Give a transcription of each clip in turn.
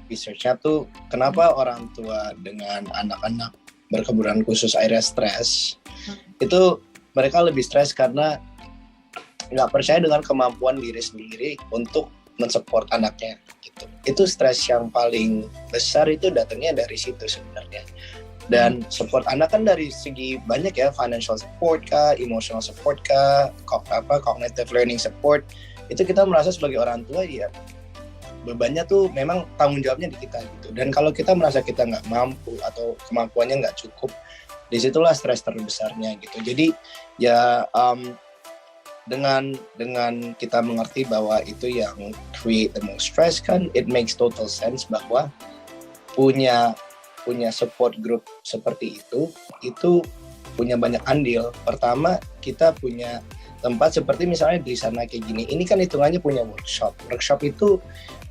research-nya tuh kenapa orang tua dengan anak-anak berkebutuhan khusus akhirnya stres. Itu mereka lebih stres karena nggak percaya dengan kemampuan diri sendiri untuk mensupport anaknya gitu. Itu stres yang paling besar itu datangnya dari situ sebenarnya. Dan support anak kan dari segi banyak ya, financial support kah, emotional support kah, cognitive learning support. Itu kita merasa sebagai orang tua ya bebannya tuh memang tanggung jawabnya di kita gitu. Dan kalau kita merasa kita nggak mampu atau kemampuannya nggak cukup, disitulah stres terbesarnya gitu. Jadi ya dengan kita mengerti bahwa itu yang create the most stress kan, it makes total sense bahwa punya support group seperti itu punya banyak andil. Pertama, kita punya tempat seperti misalnya di sana kayak gini. Ini kan hitungannya punya workshop. Workshop itu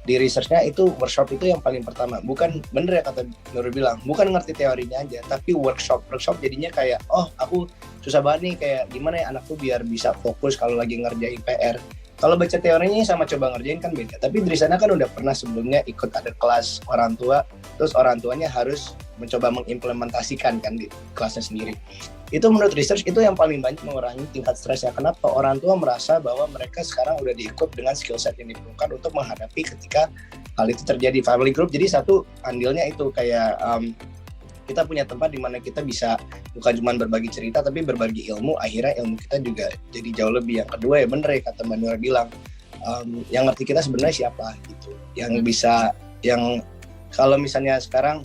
di research-nya itu workshop itu yang paling pertama. Bukan bener ya kata Nurul bilang, bukan ngerti teorinya aja, tapi workshop jadinya kayak, oh aku susah banget nih kayak gimana ya anakku biar bisa fokus kalau lagi ngerjain PR. Kalau baca teorinya sama coba ngerjain kan beda. Tapi dari sana kan udah pernah sebelumnya ikut ada kelas orang tua, terus orang tuanya harus mencoba mengimplementasikan kan di kelasnya sendiri. Itu menurut research itu yang paling banyak mengurangi tingkat stresnya. Kenapa? Orang tua merasa bahwa mereka sekarang udah di-equip dengan skill set yang diperlukan untuk menghadapi ketika hal itu terjadi. Family group jadi satu andilnya itu kayak kita punya tempat di mana kita bisa bukan cuma berbagi cerita tapi berbagi ilmu. Akhirnya ilmu kita juga jadi jauh lebih. Yang kedua ya bener ya kata Mbak Nura bilang, yang ngerti kita sebenarnya siapa gitu, yang bisa, yang kalau misalnya sekarang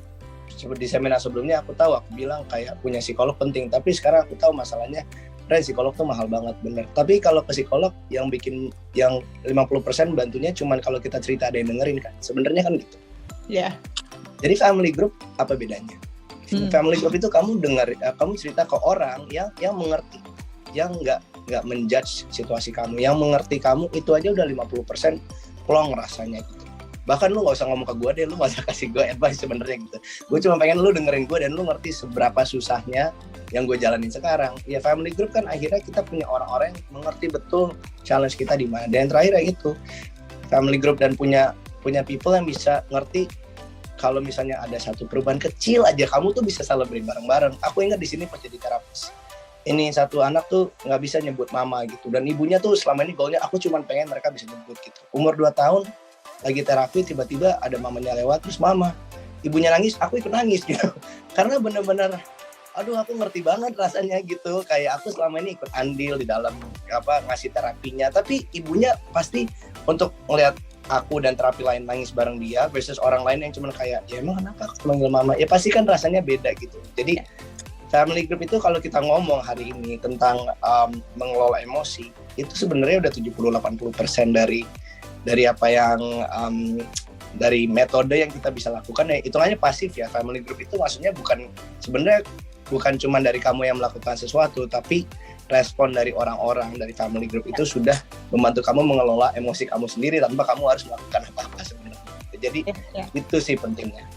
seperti di seminar sebelumnya aku bilang kayak punya psikolog penting, tapi sekarang aku tahu masalahnya psikolog tuh mahal banget, bener. Tapi kalau ke psikolog yang bikin yang 50% bantunya cuman kalau kita cerita ada yang dengerin kan, sebenarnya kan gitu. Iya. Yeah. Jadi family group apa bedanya? Family group itu kamu cerita ke orang yang mengerti, yang nggak menjudge situasi kamu, yang mengerti kamu, itu aja udah 50% plong rasanya gitu. Bahkan lu nggak usah ngomong ke gue deh, lu nggak usah kasih gue advice sebenarnya gitu. Gue cuma pengen lu dengerin gue dan lu ngerti seberapa susahnya yang gue jalanin sekarang. Ya family group kan akhirnya kita punya orang-orang yang mengerti betul challenge kita di mana. Dan terakhir itu family group dan punya people yang bisa ngerti kalau misalnya ada satu perubahan kecil aja kamu tuh bisa celebrate bareng-bareng. Aku ingat di sini pas jadi terapis. Ini satu anak tuh nggak bisa nyebut mama gitu. Dan ibunya tuh selama ini goalnya aku cuma pengen mereka bisa nyebut gitu. Umur 2 tahun lagi terapi tiba-tiba ada mamanya lewat terus ibunya nangis, aku ikut nangis gitu. Karena benar-benar aduh aku ngerti banget rasanya gitu. Kayak aku selama ini ikut andil di dalam ngasih terapinya, tapi ibunya pasti untuk ngelihat aku dan terapi lain nangis bareng dia versus orang lain yang cuma kayak ya emang kenapa aku manggil mama, ya pasti kan rasanya beda gitu. Jadi family group itu kalau kita ngomong hari ini tentang mengelola emosi, itu sebenarnya udah 70-80% dari apa yang dari metode yang kita bisa lakukan ya hitungannya pasif ya. Family group itu maksudnya bukan cuma dari kamu yang melakukan sesuatu, tapi respon dari orang-orang dari family group itu sudah membantu kamu mengelola emosi kamu sendiri tanpa kamu harus melakukan apa-apa sebenarnya. Jadi itu sih pentingnya.